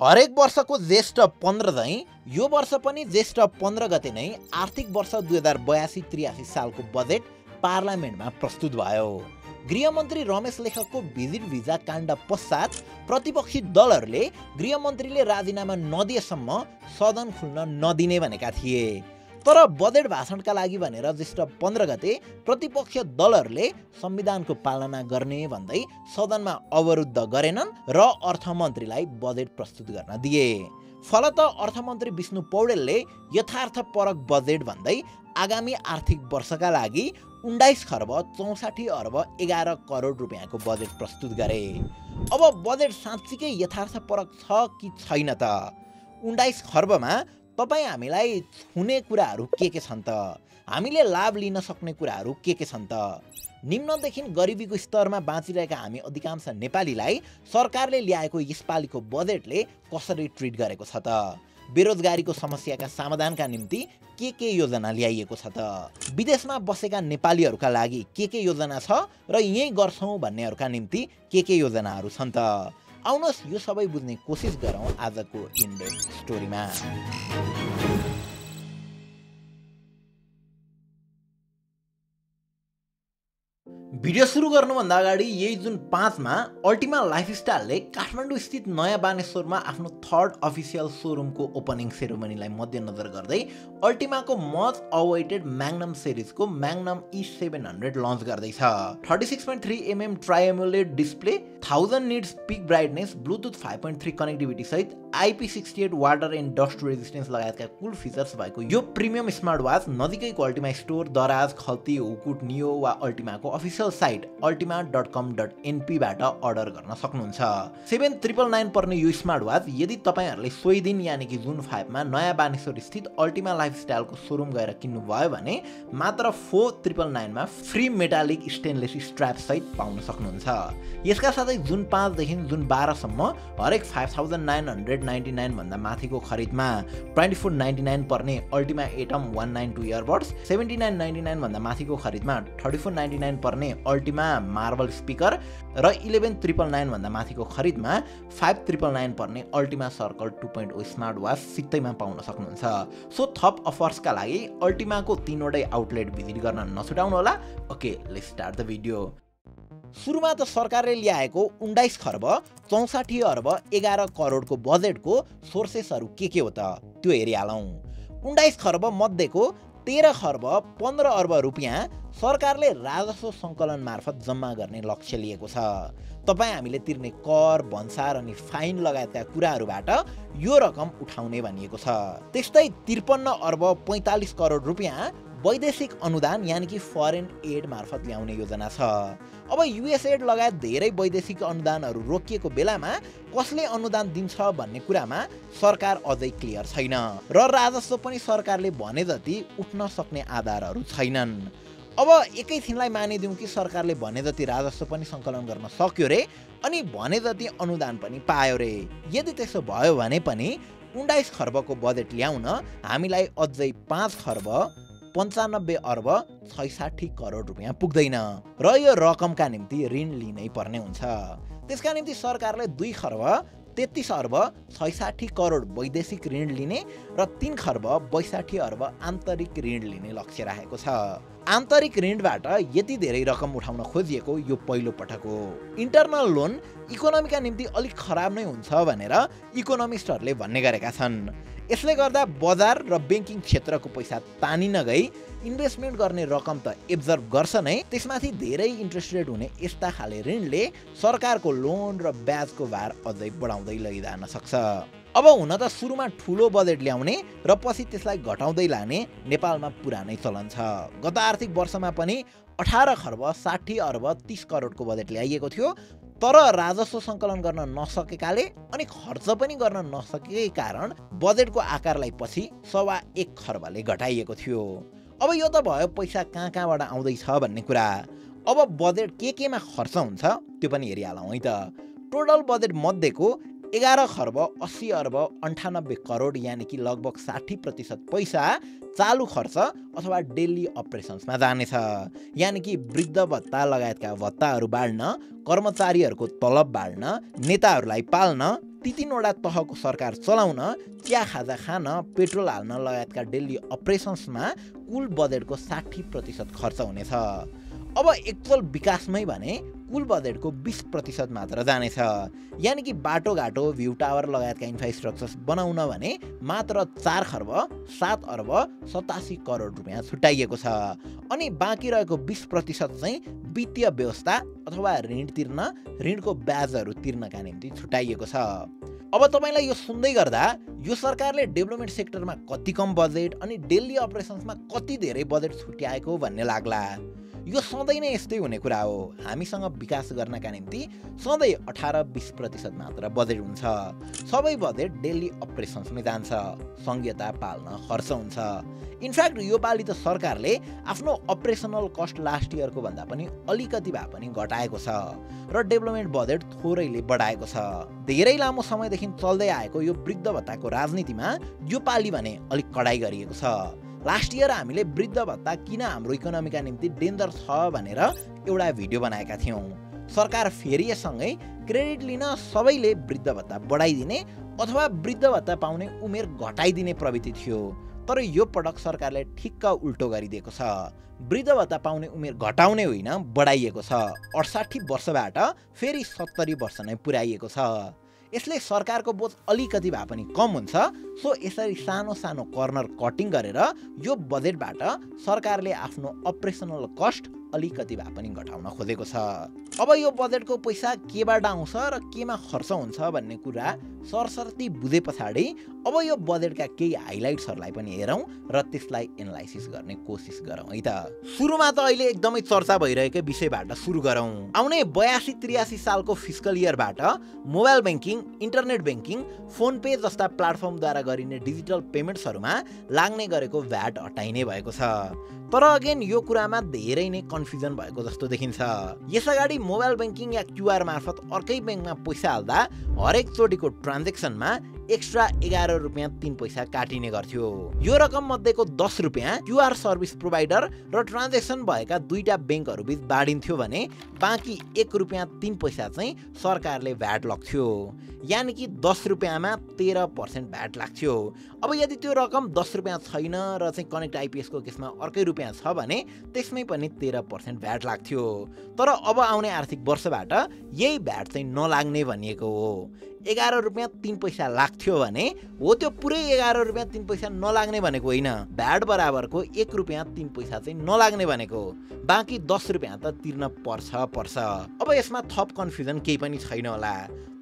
हरेक वर्षको ज्येष्ठ 15 झैं यो वर्ष पनि ज्येष्ठ 15 गते नै आर्थिक वर्ष 2082-83 सालको बजेट पार्लियामेन्टमा प्रस्तुत भयो। गृहमन्त्री रमेश लेखकको भिजिट भिजा काण्ड पश्चात प्रतिपक्षी दलहरूले गृहमन्त्रीले राजीनामा नदिएसम्म सदन खुल्न नदिने भनेका थिए। तर बजेट भाषणका लागि भनेर ज्येष्ठ 15 गते प्रतिपक्ष दलहरूले संविधानको पालना गर्ने भन्दै सदनमा अवरुद्ध गरेनन् र अर्थमन्त्रीलाई बजेट प्रस्तुत गर्न दिए। फलत अर्थमन्त्री विष्णु पौडेलले यथार्थपरक बजेट भन्दै आगामी आर्थिक वर्षका लागि 19 खर्ब 64 अर्ब 11 करोड रुपियाँको बजेट प्रस्तुत गरे। अब बजेट साँच्चीकै यथार्थपरक छ कि छैन त? 19 खर्बमा तपाईँ हामीलाई छुने कुराहरू के छन् त? हामीले लाभ लिन सक्ने कुराहरू के छन् त? निम्नदेखि गरिबीको स्तरमा बाँचिरहेका हामी अधिकांश नेपालीलाई सरकारले ल्याएको यसपालिको बजेटले कसरी ट्रिट गरेको छ त? बेरोजगारीको समस्याका समाधानका निम्ति के योजना ल्याइएको छ त? विदेशमा बसेका नेपालीहरूका लागि के योजना छ र यही गर्छौँ भन्नेहरूका निम्ति के योजनाहरू छन् त? आउनुहोस् यो सबै बुझ्ने कोसिस गरौँ आजको इनडेप्थ स्टोरीमा। भिडियो सुरु गर्नुभन्दा अगाडि यही जुन 5 मा अल्टिमा लाइफस्टाइलले काठमाडौँ स्थित नयाँ बानेश्वरमा आफ्नो 3rd अफिसियल शोरूमको ओपनिङ सेरेमनीलाई मध्यनजर गर्दै अल्टिमाको मच अवेटेड म्याग्नम सिरिजको म्याग्नम E700 लन्च गर्दैछ। 36.3mm ट्राइएमुलेट display, 1000 nits peak brightness, Bluetooth 5.3 connectivity सहित IP68 water and dust resistance लगायतका कुल फिचर्स भएको यो प्रिमियम स्मार्ट वाच नजिकैको अल्टिमा स्टोर, दराज, खल्ती, हुकुट, नियो वा अल्टिमाको अफिसियल साइट ultima.com.np बाट अर्डर गर्न सक्नुहुन्छ। 7,999 पर्ने यो स्मार्ट वाच यदि तपाईहरुले सोही दिन यानि कि जुन 5 मा नयाँ बानेश्वर स्थित अल्टिमा लाइफस्टाइलको शोरूम गएर किन्नु भयो भने मात्र 4,999 मा फ्री मेटालिक स्टेनलेस स्ट्र्याप सहित पाउन सक्नुहुन्छ। यसका साथै जुन 5 देखि जुन 12 सम्म हरेक 5,999 भन्दा माथिको खरिदमा 2499 पर्ने अल्टिमा एटम 192 इयरबड्स, 7999 भन्दा माथिको खरिदमा 3499 पर्ने अल्टिमा मार्बल स्पिकर र 11,999 भन्दा माथिको खरिदमा 5,999 पर्ने अल्टिमा सर्कल 2.0 स्मार्ट वाच सित्तैमा पाउन सक्नुहुन्छ। सो थप अफर्सका लागि अल्टिमाको 3 वटै आउटलेट भिजिट गर्न नछुटाउनु होला। Okay, let's start the video. सुरुमा त सरकारले ल्याएको 19 खर्ब 64 अर्ब 11 करोडको बजेटको सोर्सेसहरू के हो त त्यो हेरिहालौँ। 19 खर्ब मध्येको 13 खर्ब 15 अर्ब रुपियाँ सरकारले राजस्व सङ्कलन मार्फत जम्मा गर्ने लक्ष्य लिएको छ। तपाईँ हामीले तिर्ने कर, भन्सार अनि फाइन लगायतका कुराहरूबाट यो रकम उठाउने भनिएको छ। त्यस्तै 53 अर्ब 45 करोड रुपियाँ वैदेशिक अनुदान यानि कि फरेन एड मार्फत ल्याउने योजना छ। अब युएस एड लगायत धेरै वैदेशिक अनुदानहरू रोकिएको बेलामा कसले अनुदान दिन्छ भन्ने कुरामा सरकार अझै क्लियर छैन र राजस्व पनि सरकारले भने जति उठ्न सक्ने आधारहरू छैनन्। अब एकैछिनलाई मानिदिउँ कि सरकारले भने जति राजस्व पनि सङ्कलन गर्न सक्यो रे अनि भने जति अनुदान पनि पायो रे। यदि त्यसो भयो भने पनि 19 खर्बको बजेट ल्याउन हामीलाई अझै 5 खर्ब 95 अर्ब 66 करोड रुपियाँ पुग्दैन र यो रकमका निम्ति ऋण लिनै पर्ने हुन्छ। त्यसका निम्ति सरकारले 2 खर्ब 33 अर्ब 66 करोड वैदेशिक ऋण लिने र 3 खर्ब 62 अर्ब आन्तरिक ऋण लिने लक्ष्य राखेको छ। आन्तरिक ऋणबाट यति धेरै रकम उठाउन खोजिएको यो पहिलो पटक हो। इन्टरनल लोन इकोनोमीका निम्ति अलिक खराब नै हुन्छ भनेर इकोनोमिस्टहरूले भन्ने गरेका छन्। यसले गर्दा बजार र ब्याङ्किङ क्षेत्रको पैसा तानिन गई इन्भेस्टमेन्ट गर्ने रकम त एब्जर्भ गर्छ नै, त्यसमाथि धेरै इन्ट्रेस्ट रेट हुने यस्ता खाले ऋणले सरकारको लोन र ब्याजको भार अझै बढाउँदै लैजान सक्छ। अब हुन त सुरुमा ठुलो बजेट ल्याउने र पछि त्यसलाई घटाउँदै लाने नेपालमा पुरानै चलन छ। गत आर्थिक वर्षमा पनि 18 खर्ब 60 अर्ब 30 करोडको बजेट ल्याइएको थियो, तर राजस्व सङ्कलन गर्न नसकेकाले अनि खर्च पनि गर्न नसकेकै कारण बजेटको आकारलाई पछि 1.25 खर्बले घटाइएको थियो। अब यो त भयो पैसा कहाँबाट आउँदैछ भन्ने कुरा। अब बजेट केमा खर्च हुन्छ त्यो पनि हेरिहालौँ है त। टोटल बजेट मध्येको 11 खर्ब 80 अर्ब 98 करोड यानि कि लगभग 60% पैसा चालु खर्च अथवा डेली अपरेसन्समा जानेछ। यानि कि वृद्ध भत्ता लगायतका भत्ताहरू बाँड्न, कर्मचारीहरूको तलब बाँड्न, नेताहरूलाई पाल्न, ती तीनवटा तहको सरकार चलाउन, चिया खाजा खान, पेट्रोल हाल्न लगायतका डेली अपरेसन्समा कुल बजेटको 60% खर्च हुनेछ। अब एक्चुअल विकासमै भने कुल बजेटको 20% मात्र जानेछ। यानि कि बाटोघाटो, भ्यू टावर लगायतका इन्फ्रास्ट्रक्चर्स बनाउन भने मात्र 4 खर्ब 7 अर्ब 87 करोड रुपियाँ छुट्याइएको छ। अनि बाँकी रहेको 20% चाहिँ वित्तीय व्यवस्था अथवा ऋण तिर्न, ऋणको ब्याजहरू तिर्नका निम्ति छुट्याइएको छ। अब तपाईलाई यो सुन्दै गर्दा यो सरकारले डेभलपमेन्ट सेक्टरमा कति कम बजेट अनि डेली अपरेसन्समा कति धेरै बजेट छुट्याएको भन्ने लाग्ला। यो सधैँ नै यस्तै हुने कुरा हो। हामीसँग विकास गर्नका निम्ति सधैँ 18-20% मात्र बजेट हुन्छ। सबै बजेट डेली अपरेसन्समै जान्छ, संघीयता पाल्न खर्च हुन्छ। इनफ्याक्ट यो पालि त सरकारले आफ्नो अपरेसनल कस्ट लास्ट इयरको भन्दा पनि अलिकति भए पनि घटाएको छ र डेभलपमेन्ट बजेट थोरैले बढाएको छ। धेरै लामो समयदेखि चल्दै आएको यो वृद्ध भत्ताको राजनीतिमा यो पालि भने अलिक कडाई गरिएको छ। लास्ट इयर हामीले वृद्ध भत्ता किन हाम्रो इकोनोमीका निम्ति डेन्जर छ भनेर एउटा भिडियो बनाएका थियौँ। सरकार फेरि यससँगै क्रेडिट लिन सबैले वृद्ध भत्ता बढाइदिने अथवा वृद्ध भत्ता पाउने उमेर घटाइदिने प्रवृत्ति थियो। तर यो पटक सरकारले ठिक्क उल्टो गरिदिएको छ। वृद्ध भत्ता पाउने उमेर घटाउने होइन, बढाइएको छ। 68 वर्षबाट फेरि 70 वर्ष नै पुर्याइएको छ। यसले सरकारको बोझ अलिकति भए पनि कम हुन्छ। सो यसरी सानो सानो कर्नर कटिङ गरेर यो बजेटबाट सरकारले आफ्नो अपरेसनल कस्ट अलिकति भए पनि घटाउन खोजेको छ। अब यो बजेटको पैसा केबाट आउँछ र केमा खर्च हुन्छ भन्ने कुरा सरसर्ती बुझे पछाडि अब यो बजेटका केही हाइलाइट्सहरूलाई पनि हेरौँ र त्यसलाई एनालाइसिस गर्ने कोसिस गरौँ है त। सुरुमा त अहिले एकदमै चर्चा भइरहेको विषयबाट सुरु गरौँ। आउने 82-83 सालको फिस्कल इयरबाट mobile banking, internet banking, PhonePe जस्ता प्लेटफर्मद्वारा गरिने डिजिटल पेमेन्ट्सहरूमा लाग्ने गरेको भ्याट हटाइने भएको छ। तर अगेन यो कुरामा धेरै नै कन्फ्युजन भएको जस्तो देखिन्छ। यसअगाडि मोबाइल ब्याङ्किङ या क्युआर मार्फत अर्कै ब्याङ्कमा पैसा हाल्दा हरेक चोटिको ट्रान्जेक्सनमा एक्स्ट्रा 11 रुपियाँ 3 पैसा काटिने गर्थ्यो। यो रकम मध्येको 10 रुपियाँ क्युआर सर्भिस प्रोभाइडर र ट्रान्जेक्सन भएका दुईटा ब्याङ्कहरू बीच बाँडिन्थ्यो भने बाँकी 1 रुपियाँ 3 पैसा चाहिँ सरकारले भ्याट लग्थ्यो। यानि कि 10 रुपियाँमा 13% भ्याट लाग्थ्यो। अब यदि त्यो रकम 10 रुपियाँ छैन र चाहिँ कनेक्ट आइपिएसको केसमा अर्कै रुपियाँ छ भने त्यसमै पनि 13% भ्याट लाग्थ्यो। तर अब आउने आर्थिक वर्षबाट यही भ्याट चाहिँ नलाग्ने भनिएको हो। 11 रुपियाँ 3 पैसा लाग्थ्यो भने हो त्यो पुरै 11 रुपियाँ 3 पैसा नलाग्ने भनेको होइन, भ्याट बराबरको 1 रुपियाँ 3 पैसा चाहिँ नलाग्ने भनेको। बाँकी 10 रुपियाँ त तिर्न पर्छ। अब यसमा थप कन्फ्युजन केही पनि छैन होला।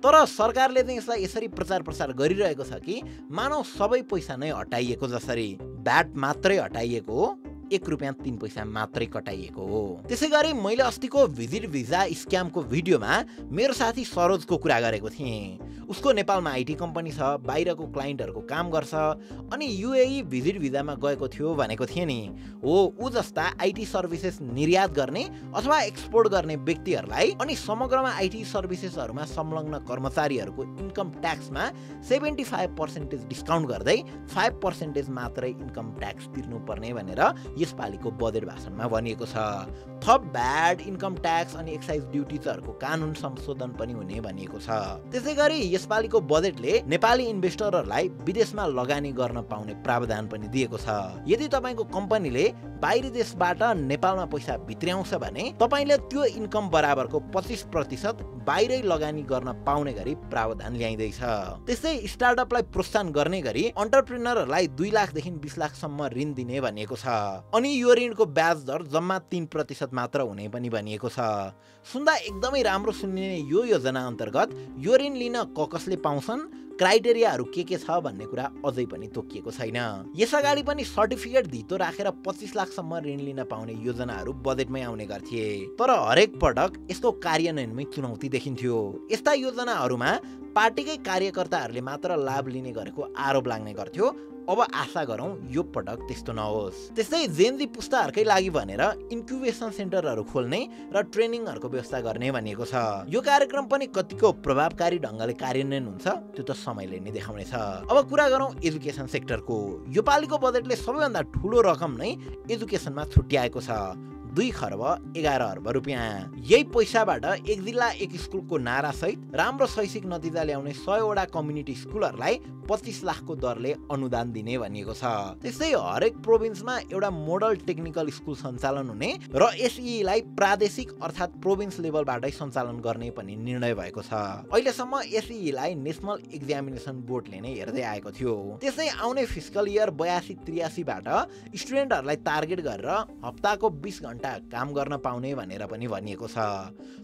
तर सरकारले चाहिँ यसलाई यसरी प्रचार प्रसार गरिरहेको छ कि मानव सबै पैसा नै हटाइएको जसरी भ्याट मात्रै हटाइएको हो, 1 रुपियाँ 3 पैसा मात्रै कटाइएको हो। त्यसै गरी मैले अस्तिको भिजिट भिजा स्क्यामको भिडियोमा मेरो साथी सरोजको कुरा गरेको थिएँ। उसको नेपालमा आइटी कम्पनी छ, बाहिरको क्लाइन्टहरूको काम गर्छ अनि युएई भिजिट भिजामा गएको थियो भनेको थिएँ नि। हो, ऊ जस्ता आइटी सर्भिसेस निर्यात गर्ने अथवा एक्सपोर्ट गर्ने व्यक्तिहरूलाई अनि समग्रमा आइटी सर्भिसेसहरूमा संलग्न कर्मचारीहरूको इन्कम ट्याक्समा 75% डिस्काउन्ट गर्दै 5% मात्रै इन्कम ट्याक्स तिर्नुपर्ने भनेर यसपालिको बजेट भाषणमा भनिएको छ। थप भ्याट, इन्कम ट्याक्स अनि एक्साइज ड्युटिजहरूको कानुन संशोधन पनि हुने भनिएको छ। त्यसै गरी यसपालिको बजेटले नेपाली इन्भेस्टरहरूलाई विदेशमा लगानी गर्न पाउने प्रावधान पनि दिएको छ। यदि तपाईँको कम्पनीले बाहिरी देशबाट नेपालमा पैसा भित्र्याउँछ भने तपाईँले त्यो इन्कम बराबरको 25% बाहिरै लगानी गर्न पाउने गरी प्रावधान ल्याइँदैछ। त्यस्तै स्टार्टअपलाई प्रोत्साहन गर्ने गरी एन्टरप्रेन्योरहरूलाई 2 लाखदेखि 20 लाखसम्म ऋण दिने भनिएको छ। अनि यो ऋणको ब्याज दर जम्मा 3% मात्र हुने पनि भनिएको छ। सुन्दा एकदमै राम्रो सुनिने यो योजना अन्तर्गत यो ऋण लिन कसले पाउँछन्, क्राइटेरियाहरू के छ भन्ने कुरा अझै पनि तोकिएको छैन। यसअगाडि पनि सर्टिफिकेट धितो राखेर 25 लाखसम्म ऋण लिन पाउने योजनाहरू बजेटमै आउने गर्थे। तर हरेक पटक यसको कार्यान्वयनमै चुनौती देखिन्थ्यो। यस्ता योजनाहरूमा पार्टीकै कार्यकर्ताहरूले मात्र लाभ लिने गरेको आरोप लाग्ने गर्थ्यो। अब आशा गरौँ यो पटक त्यस्तो नहोस्। त्यस्तै जेनजी पुस्ताहरूकै लागि भनेर इन्क्युबेसन सेन्टरहरू खोल्ने र ट्रेनिङहरूको व्यवस्था गर्ने भनिएको छ। यो कार्यक्रम पनि कतिको प्रभावकारी ढङ्गले कार्यान्वयन हुन्छ त्यो त समयले नै देखाउनेछ। अब कुरा गरौँ एजुकेसन सेक्टरको। यो पालिको बजेटले सबैभन्दा ठुलो रकम नै एजुकेसनमा छुट्याएको छ, 2 खर्ब 11 अर्ब रुपियाँ। यही पैसाबाट एक जिल्ला एक स्कुलको नारासहित राम्रो शैक्षिक नतिजा ल्याउने 100वटा कम्युनिटी स्कुलहरूलाई 25 लाखको दरले अनुदान दिने भनिएको छ। त्यस्तै हरेक प्रोभिन्समा एउटा मोडल टेक्निकल स्कुल सञ्चालन हुने र एसईलाई प्रादेशिक अर्थात् प्रोभिन्स लेभलबाटै सञ्चालन गर्ने पनि निर्णय भएको छ। अहिलेसम्म एसईलाई नेसनल एक्जामिनेसन बोर्डले नै हेर्दै आएको थियो। त्यसै आउने फिस्कल इयर 82-83 बाट स्टुडेन्टहरूलाई टार्गेट गरेर हप्ताको 20 घण्टा काम गर्न पाउने भनेर पनि भनिएको छ।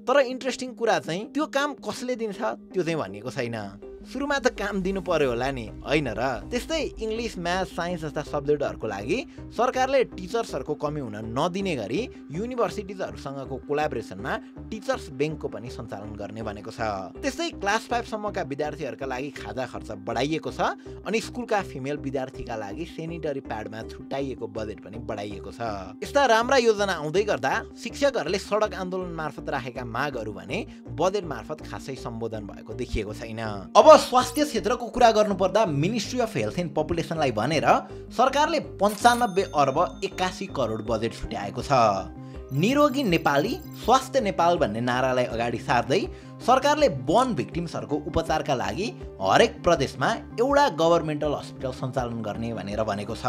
तर इन्ट्रेस्टिङ कुरा चाहिँ त्यो काम कसले दिन्छ त्यो चाहिँ भनिएको छैन। सुरुमा त काम दिनु पर्यो होला नि, होइन र? त्यस्तै इङ्ग्लिस, म्याथ, साइन्स जस्ता सब्जेक्टहरूको लागि सरकारले टिचर्सहरूको कमी हुन नदिने गरी युनिभर्सिटिजहरूसँगको कोलाबोरेसनमा टिचर्स ब्याङ्कको पनि सञ्चालन गर्ने भनेको छ। त्यस्तै क्लास 5 सम्मका विद्यार्थीहरूका लागि खाजा खर्च बढाइएको छ अनि स्कुलका फिमेल विद्यार्थीका लागि सेनिटरी प्याडमा छुट्याइएको बजेट पनि बढाइएको छ। यस्ता राम्रा योजना आउँदै गर्दा शिक्षकहरूले सडक आन्दोलन मार्फत राखेका मागहरू भने बजेट मार्फत खासै सम्बोधन भएको देखिएको छैन। अब स्वास्थ्य क्षेत्रको कुरा गर्नुपर्दा मिनिस्ट्री अफ हेल्थ एन्ड पपुलेसनलाई भनेर सरकारले 95 अर्ब 81 करोड बजेट छुट्याएको छ। निरोगी नेपाली स्वास्थ्य नेपाल भन्ने नारालाई अगाडि सार्दै सरकारले बर्न भिक्टिम्सहरूको उपचारका लागि हरेक प्रदेशमा एउटा गभर्मेन्टल हस्पिटल सञ्चालन गर्ने भनेर भनेको छ।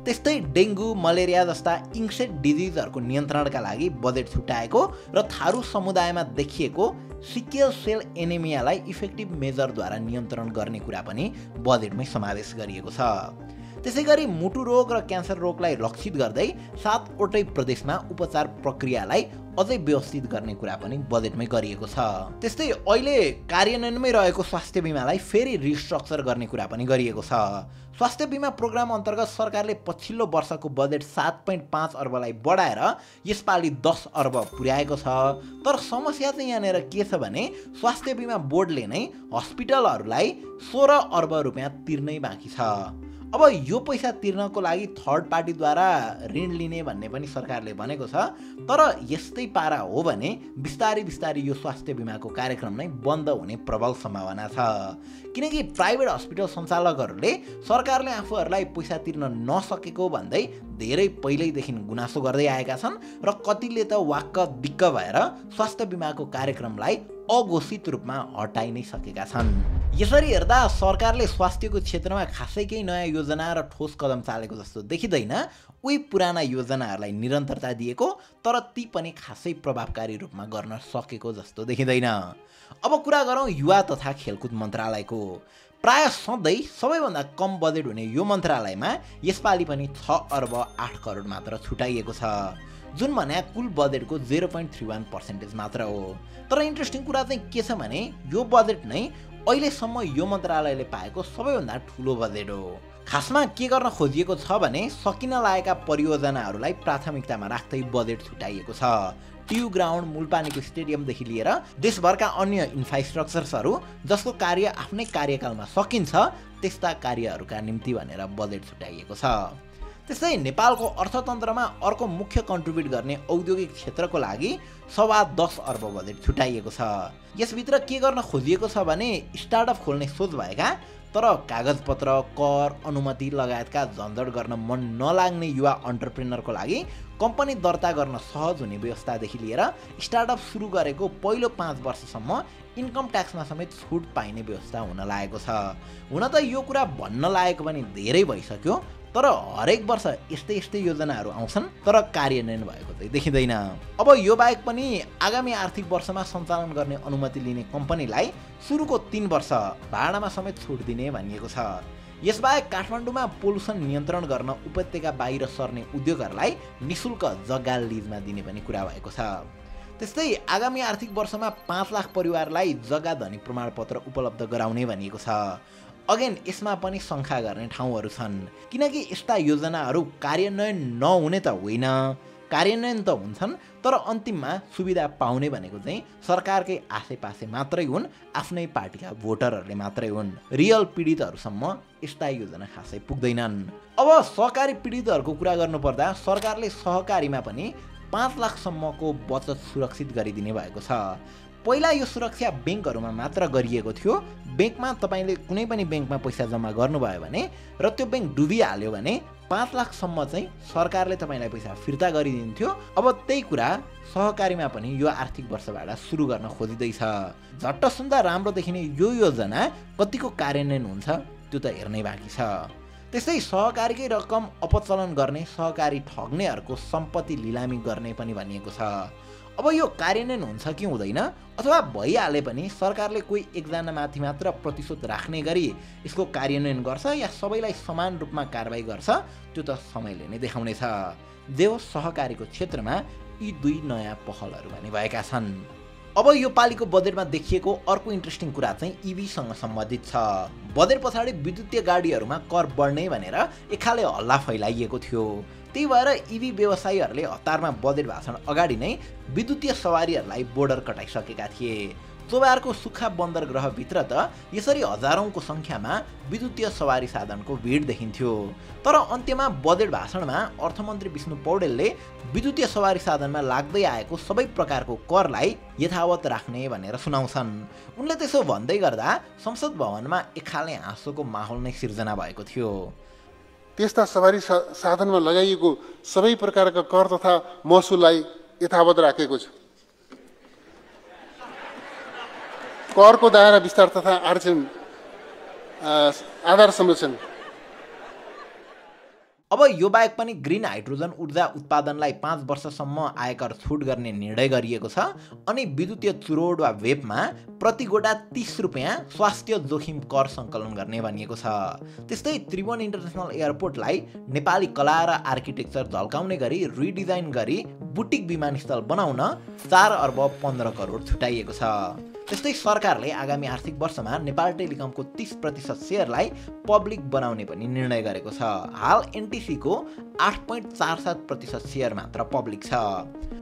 त्यस्तै डेङ्गु, मलेरिया जस्ता इन्सेक्ट डिजिजहरूको नियन्त्रणका लागि बजेट छुट्याएको र थारू समुदायमा देखिएको सिकल सेल एनेमियालाई इफेक्टिभ मेजरद्वारा नियन्त्रण गर्ने कुरा पनि बजेटमै समावेश गरिएको छ। त्यसै गरी मुटु रोग र क्यान्सर रोगलाई लक्षित गर्दै 7वटै प्रदेशमा उपचार प्रक्रियालाई अझै व्यवस्थित गर्ने कुरा पनि बजेटमै गरिएको छ। त्यस्तै अहिले कार्यान्वयनमै रहेको स्वास्थ्य बिमालाई फेरि रिस्ट्रक्चर गर्ने कुरा पनि गरिएको छ। स्वास्थ्य बिमा प्रोग्राम अन्तर्गत सरकारले पछिल्लो वर्षको बजेट 7.5 अर्बलाई बढाएर यसपालि 10 अर्ब पुर्याएको छ। तर समस्या चाहिँ यहाँनिर के छ भने स्वास्थ्य बिमा बोर्डले नै हस्पिटलहरूलाई 16 अर्ब रुपियाँ तिर्नै बाँकी छ। अब यो पैसा तिर्नको लागि थर्ड पार्टीद्वारा ऋण लिने भन्ने पनि सरकारले भनेको छ। तर यस्तै पारा हो भने बिस्तारै यो स्वास्थ्य बिमाको कार्यक्रम नै बन्द हुने प्रबल सम्भावना छ। किनकि प्राइभेट हस्पिटल सञ्चालकहरूले सरकारले आफूहरूलाई पैसा तिर्न नसकेको भन्दै धेरै पहिल्यैदेखि गुनासो गर्दै आएका छन् र कतिले त वाक्क दिक्क भएर स्वास्थ्य बिमाको कार्यक्रमलाई अघोषित रूपमा हटाइ नै सकेका छन्। यसरी हेर्दा सरकारले स्वास्थ्यको क्षेत्रमा खासै केही नयाँ योजना र ठोस कदम चालेको जस्तो देखिँदैन। उही पुराना योजनाहरूलाई निरन्तरता दिएको तर ती पनि खासै प्रभावकारी रूपमा गर्न सकेको जस्तो देखिँदैन। अब कुरा गरौँ युवा तथा खेलकुद मन्त्रालयको। प्राय सधैँ सबैभन्दा कम बजेट हुने यो मन्त्रालयमा यसपालि पनि 6 अर्ब 8 करोड मात्र छुट्याइएको छ, जुन भने कुल बजेटको 0.31% मात्र हो। तर इन्ट्रेस्टिङ कुरा चाहिँ के छ भने यो बजेट नै अहिलेसम्म यो मन्त्रालयले पाएको सबैभन्दा ठुलो बजेट हो। खासमा के गर्न खोजिएको छ भने सकिन लागेका परियोजनाहरूलाई प्राथमिकतामा राख्दै बजेट छुट्याइएको छ। ट्यु ग्राउन्ड, मुलपानीको स्टेडियमदेखि लिएर देशभरका अन्य इन्फ्रास्ट्रक्चर्सहरू जसको कार्य आफ्नै कार्यकालमा सकिन्छ त्यस्ता कार्यहरूका निम्ति भनेर बजेट छुट्याइएको छ। त्यस्तै नेपालको अर्थतन्त्रमा अर्को मुख्य कन्ट्रिब्युट गर्ने औद्योगिक क्षेत्रको लागि 10.25 अर्ब बजेट छुट्याइएको छ। यसभित्र के गर्न खोजिएको छ भने स्टार्टअप खोल्ने सोच भएका तर कागजपत्र, कर, अनुमति लगायतका झन्झट गर्न मन नलाग्ने युवा अन्टरप्रेनरको लागि कम्पनी दर्ता गर्न सहज हुने व्यवस्थादेखि लिएर स्टार्टअप सुरु गरेको पहिलो 5 वर्षसम्म इन्कम ट्याक्समा समेत छुट पाइने व्यवस्था हुन लागेको छ। हुन त यो कुरा भन्न लागेको पनि धेरै भइसक्यो, तर हरेक वर्ष यस्तै योजनाहरू आउँछन् तर कार्यान्वयन भएको चाहिँ देखिँदैन। अब यो बाहेक पनि आगामी आर्थिक वर्षमा सञ्चालन गर्ने अनुमति लिने कम्पनीलाई सुरुको 3 वर्ष भाडामा समेत छुट दिने भनिएको छ। यसबाहेक काठमाडौँमा पोल्युसन नियन्त्रण गर्न उपत्यका बाहिर सर्ने उद्योगहरूलाई निशुल्क जग्गा लिजमा दिने पनि कुरा भएको छ। त्यस्तै आगामी आर्थिक वर्षमा 5 लाख परिवारलाई जग्गा धनी प्रमाणपत्र उपलब्ध गराउने भनिएको छ। अगेन यसमा पनि शङ्का गर्ने ठाउँहरू छन्, किनकि यस्ता योजनाहरू कार्यान्वयन नहुने त होइन, कार्यान्वयन त हुन्छन् तर अन्तिममा सुविधा पाउने भनेको चाहिँ सरकारकै आसेपासे मात्रै हुन्, आफ्नै पार्टीका भोटरहरूले मात्रै हुन्। रियल पीडितहरूसम्म यस्ता योजना खासै पुग्दैनन्। अब सहकारी पीडितहरूको कुरा गर्नुपर्दा सरकारले सहकारीमा पनि 5 लाखसम्मको बचत सुरक्षित गरिदिने भएको छ। पहिला यो सुरक्षा ब्याङ्कहरूमा मात्र गरिएको थियो। ब्याङ्कमा तपाईँले कुनै पनि ब्याङ्कमा पैसा जम्मा गर्नुभयो भने र त्यो ब्याङ्क डुबिहाल्यो भने 5 लाखसम्म चाहिँ सरकारले तपाईँलाई पैसा फिर्ता गरिदिन्थ्यो। अब त्यही कुरा सहकारीमा पनि यो आर्थिक वर्षबाट सुरु गर्न खोजिँदैछ। झट्ट सुन्दा राम्रो देखिने यो योजना कतिको कार्यान्वयन हुन्छ त्यो त हेर्नै बाँकी छ। त्यस्तै सहकारीकै रकम अपचलन गर्ने, सहकारी ठग्नेहरूको सम्पत्ति लिलामी गर्ने पनि भनिएको छ। अब यो कार्यान्वयन हुन्छ कि हुँदैन अथवा भइहाले पनि सरकारले कोही एकजना माथि मात्र प्रतिशोध राख्ने गरी यसको कार्यान्वयन गर्छ या सबैलाई समान रूपमा कारबाही गर्छ त्यो त समयले नै देखाउनेछ। जे होस् सहकारीको क्षेत्रमा यी दुई नयाँ पहलहरू भने भएका छन्। अब यो पालिको बजेटमा देखिएको अर्को इन्ट्रेस्टिङ कुरा चाहिँ इभीसँग सम्बन्धित छ। बजेट पछाडि विद्युतीय गाडीहरूमा कर बढ्ने भनेर एकखाले हल्ला फैलाइएको थियो। त्यही भएर इभी व्यवसायीहरूले हतारमा बजेट भाषण अगाडि नै विद्युतीय सवारीहरूलाई बोर्डर कटाइसकेका थिए। चोबारको सुक्खा बन्दरगृहभित्र त यसरी हजारौंको सङ्ख्यामा विद्युतीय सवारी साधनको भिड देखिन्थ्यो। तर अन्त्यमा बजेट भाषणमा अर्थमन्त्री विष्णु पौडेलले विद्युतीय सवारी साधनमा लाग्दै आएको सबै प्रकारको करलाई यथावत राख्ने भनेर सुनाउँछन्। उनले त्यसो भन्दै गर्दा संसद भवनमा एकखाले हाँसोको माहौल नै सिर्जना भएको थियो। त्यस्ता सवारी साधनमा लगाइएको सबै प्रकारका कर तथा महसुललाई यथावत राखेको छ। करको दायरा विस्तार तथा आरक्षण आधार संरक्षण। अब यो बाहेक पनि ग्रिन हाइड्रोजन ऊर्जा उत्पादनलाई 5 वर्षसम्म आयकर छुट गर्ने निर्णय गरिएको छ अनि विद्युतीय चुरोड वा वेपमा प्रति गोटा 30 रुपियाँ स्वास्थ्य जोखिम कर सङ्कलन गर्ने भनिएको छ। त्यस्तै त्रिभुवन इन्टरनेसनल एयरपोर्टलाई नेपाली कला र आर्किटेक्चर झल्काउने गरी रिडिजाइन गरी बुटिक विमानस्थल बनाउन 4 अर्ब 15 करोड छुटाइएको छ। त्यस्तै सरकारले आगामी आर्थिक वर्षमा नेपाल टेलिकमको 30% सेयरलाई पब्लिक बनाउने पनि निर्णय गरेको छ। हाल एनटिसीको 8.47% सेयर मात्र पब्लिक छ।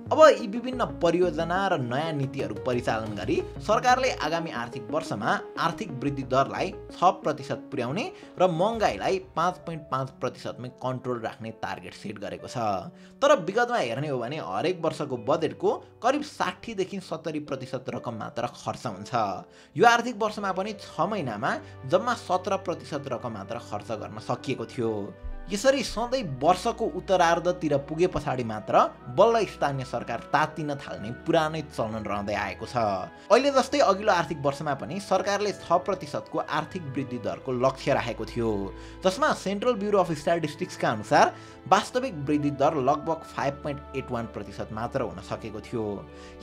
अब यी विभिन्न परियोजना र नयाँ नीतिहरू परिचालन गरी सरकारले आगामी आर्थिक वर्षमा आर्थिक वृद्धि दरलाई 6% पुर्याउने र महँगाइलाई 5.5% मै कन्ट्रोल राख्ने टार्गेट सेट गरेको छ। तर विगतमा हेर्ने हो भने हरेक वर्षको बजेटको करिब 60 देखि 70% रकम मात्र खर्च हुन्छ। यो आर्थिक वर्षमा पनि 6 महिनामा जम्मा 17% रकम मात्र खर्च गर्न सकिएको थियो। यसरी सधैँ वर्षको उत्तरार्धतिर पुगे पछाडि मात्र बल्ल स्थानीय सरकार तातिन थाल्ने पुरानै चलन रहँदै आएको छ। अहिले जस्तै अघिल्लो आर्थिक वर्षमा पनि सरकारले 6% को आर्थिक वृद्धि दरको लक्ष्य राखेको थियो, जसमा सेन्ट्रल ब्युरो अफ स्ट्याटिस्टिक्सका अनुसार वास्तविक वृद्धि दर लगभग 5.81% मात्र हुन सकेको थियो।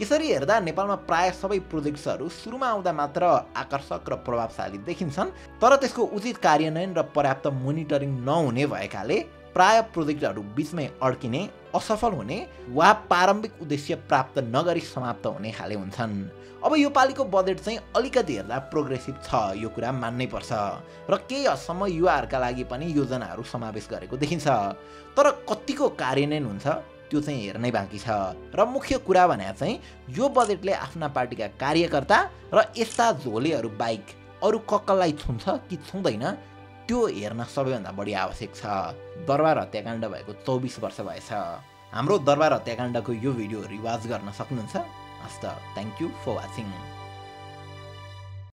यसरी हेर्दा नेपालमा प्राय सबै प्रोजेक्ट्सहरू सुरुमा आउँदा मात्र आकर्षक र प्रभावशाली देखिन्छन्, तर त्यसको उचित कार्यान्वयन र पर्याप्त मोनिटरिङ नहुने भएकाले प्राय प्रोजेक्टहरू बीचमै अड्किने, असफल हुने वा प्रारम्भिक उद्देश्य प्राप्त नगरी समाप्त हुने खाले हुन्छन्। अब यो पालिको बजेट चाहिँ अलिकति हेर्दा प्रोग्रेसिभ छ, यो कुरा मान्नै पर्छ र केही हदसम्म युवाहरूका लागि पनि योजनाहरू समावेश गरेको देखिन्छ। तर कतिको कार्यान्वयन हुन्छ त्यो चाहिँ हेर्नै बाँकी छ। र मुख्य कुरा भने चाहिँ यो बजेटले आफ्ना पार्टीका कार्यकर्ता र यस्ता झोलेहरू बाहेक अरू कक्कललाई छुन्छ कि छुँदैन त्यो हेर्न सबैभन्दा बढी आवश्यक छ। दरबार हत्याकाण्ड भएको 24 वर्ष भएछ। हाम्रो दरबार हत्याकाण्डको यो भिडियो रिवाज गर्न सक्नुहुन्छ। हस्त, थ्याङ्क यू फर वाचिङ।